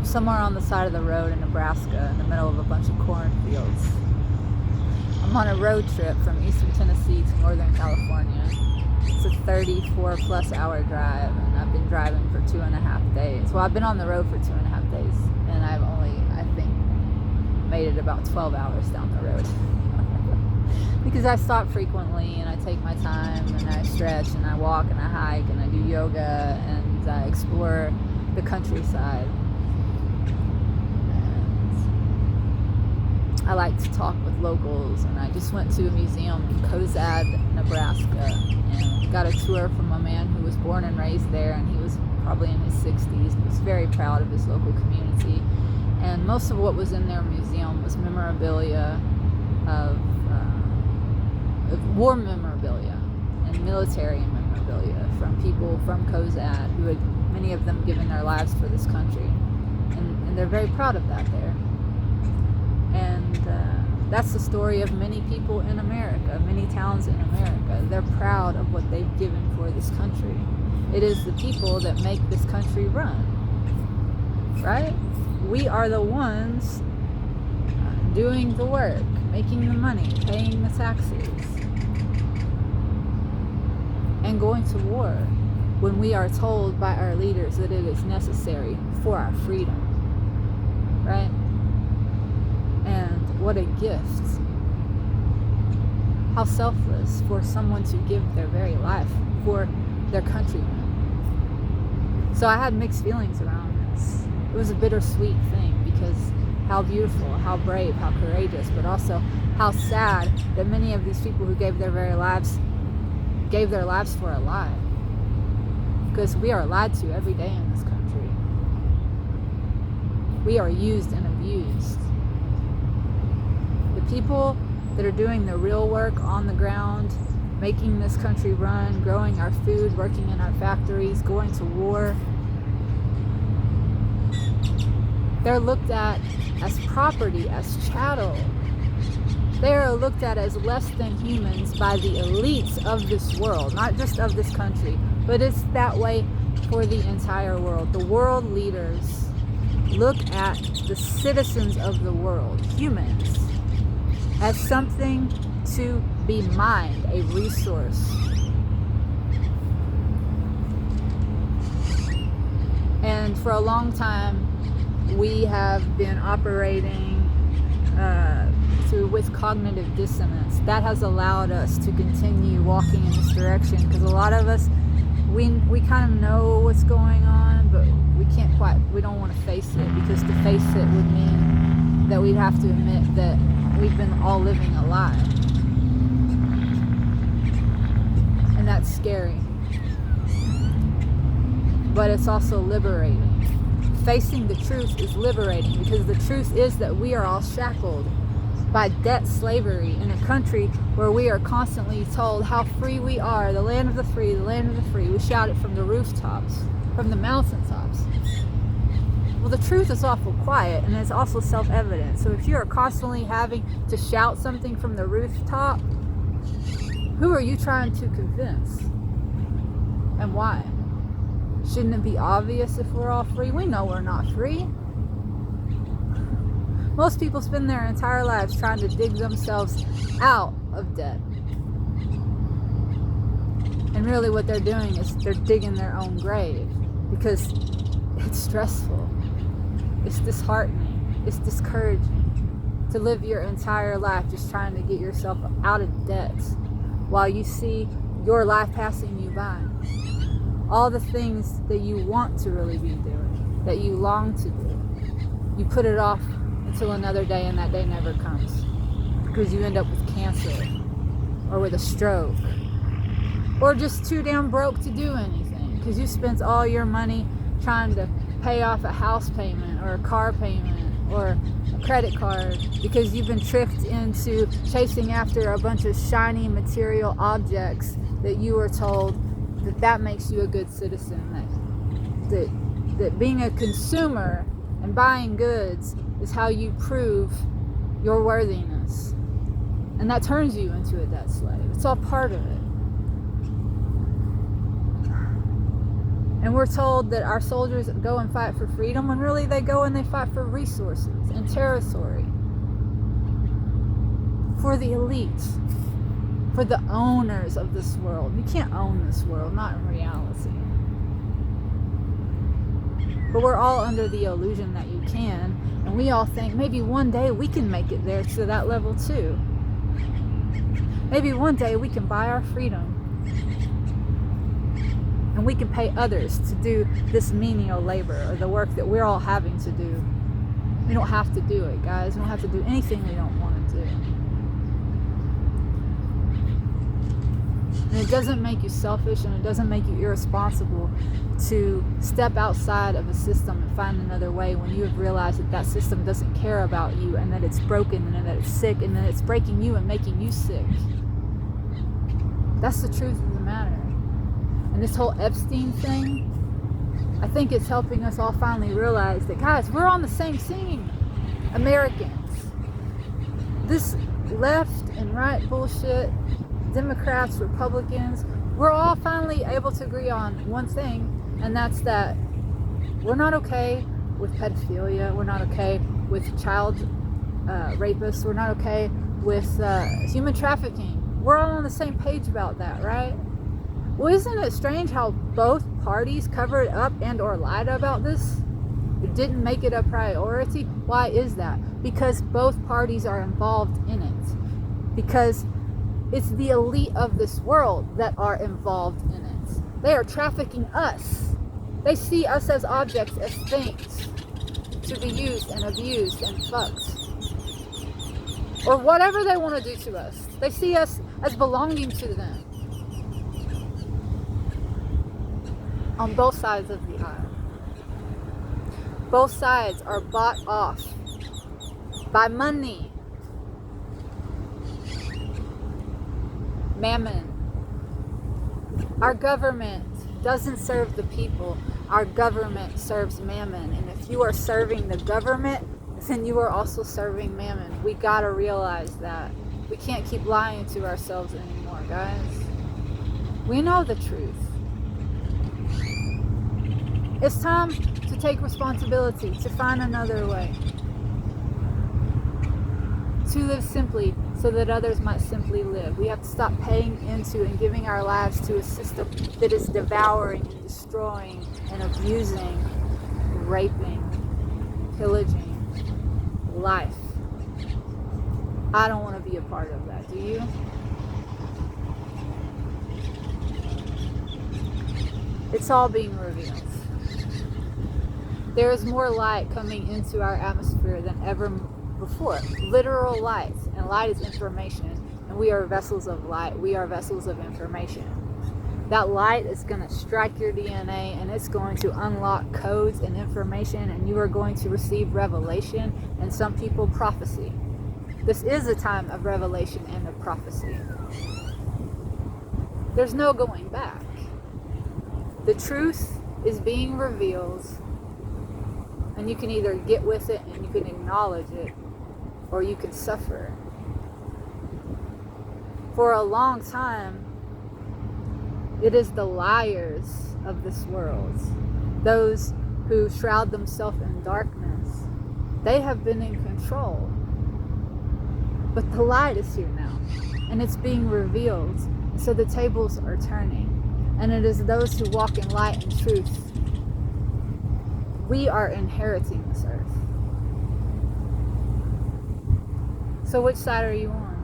somewhere on the side of the road in Nebraska in the middle of a bunch of cornfields. I'm on a road trip from eastern Tennessee to northern California. It's a 34 plus hour drive, and I've been driving for 2.5 days. Well, I've been on the road for 2.5 days, and I've only, I think, made it about 12 hours down the road. Because I stop frequently, and I take my time, and I stretch, and I walk, and I hike, and I do yoga, and I explore the countryside. And I like to talk with locals, and I just went to a museum in Cozad, Nebraska, and got a tour from a man who was born and raised there, and he was probably in his 60s. He was very proud of his local community, and most of what was in their museum was memorabilia of war memorabilia and military memorabilia from people from Cozad who had, many of them, given their lives for this country, and they're very proud of that there. And that's the story of many people in America, many towns in America. They're proud of what they've given for this country. It is the people that make this country run, right? We are the ones doing the work, making the money, paying the taxes, and going to war when we are told by our leaders that it is necessary for our freedom, right? And what a gift. How selfless for someone to give their very life for their countrymen. So I had mixed feelings around this. It was a bittersweet thing, because how beautiful, how brave, how courageous, but also how sad that many of these people who gave their very lives gave their lives for a lie. Because we are lied to every day in this country. We are used and abused. The people that are doing the real work on the ground, making this country run, growing our food, working in our factories, going to war, they're looked at as property, as chattel. They are looked at as less than humans by the elites of this world, not just of this country, but it's that way for the entire world. The world leaders look at the citizens of the world, humans, as something to be mined, a resource. And for a long time, we have been operating with cognitive dissonance. That has allowed us to continue walking in this direction, because a lot of us, we kind of know what's going on, but we don't want to face it, because to face it would mean that we'd have to admit that we've been all living a lie. And that's scary. But it's also liberating. Facing the truth is liberating, because the truth is that we are all shackled by debt slavery in a country where we are constantly told how free we are, the land of the free, the land of the free. We shout it from the rooftops, from the mountaintops. Well, the truth is awful quiet, and it's also self-evident. So if you are constantly having to shout something from the rooftop, who are you trying to convince? And why? Shouldn't it be obvious if we're all free? We know we're not free. Most people spend their entire lives trying to dig themselves out of debt. And really what they're doing is they're digging their own grave, because it's stressful. It's disheartening. It's discouraging to live your entire life just trying to get yourself out of debt while you see your life passing you by. All the things that you want to really be doing, that you long to do, you put it off until another day, and that day never comes, because you end up with cancer, or with a stroke, or just too damn broke to do anything, because you spent all your money trying to pay off a house payment, or a car payment, or a credit card, because you've been tricked into chasing after a bunch of shiny material objects that you were told that makes you a good citizen, that being a consumer and buying goods is how you prove your worthiness. And that turns you into a debt slave. It's all part of it. And we're told that our soldiers go and fight for freedom, when really they go and they fight for resources and territory. For the elites. For the owners of this world. You can't own this world, not in reality. But we're all under the illusion that you can. And we all think maybe one day we can make it there to that level too. Maybe one day we can buy our freedom. And we can pay others to do this menial labor, or the work that we're all having to do. We don't have to do it, guys. We don't have to do anything we don't want to do. And it doesn't make you selfish, and it doesn't make you irresponsible to step outside of a system and find another way when you have realized that that system doesn't care about you, and that it's broken, and that it's sick, and that it's breaking you and making you sick. That's the truth of the matter. And this whole Epstein thing, I think it's helping us all finally realize that, guys, we're on the same team. Americans. This left and right bullshit, Democrats, Republicans, we're all finally able to agree on one thing, and that's that we're not okay with pedophilia. We're not okay with child rapists. We're not okay with human trafficking. We're all on the same page about that, right? Well, isn't it strange how both parties covered up and or lied about this? It didn't make it a priority. Why is that? Because both parties are involved in it. Because it's the elite of this world that are involved in it. They are trafficking us. They see us as objects, as things to be used and abused and fucked. Or whatever they want to do to us. They see us as belonging to them. On both sides of the aisle. Both sides are bought off by money. Mammon. Our government doesn't serve the people. Our government serves mammon. And if you are serving the government, then you are also serving mammon. We gotta realize that. We can't keep lying to ourselves anymore, guys. We know the truth. It's time to take responsibility, to find another way. To live simply so that others might simply live. We have to stop paying into and giving our lives to a system that is devouring and destroying and abusing, raping, pillaging life. I don't want to be a part of that. Do you? It's all being revealed. There is more light coming into our atmosphere than ever before. Literal light. And light is information. And we are vessels of light. We are vessels of information. That light is going to strike your DNA, and it's going to unlock codes and information, and you are going to receive revelation, and some people prophecy. This is a time of revelation and of prophecy. There's no going back. The truth is being revealed, and you can either get with it and you can acknowledge it, or you can suffer. For a long time, it is the liars of this world, those who shroud themselves in darkness. They have been in control. But the light is here now, and it's being revealed. So the tables are turning, and it is those who walk in light and truth. We are inheriting this earth. So which side are you on?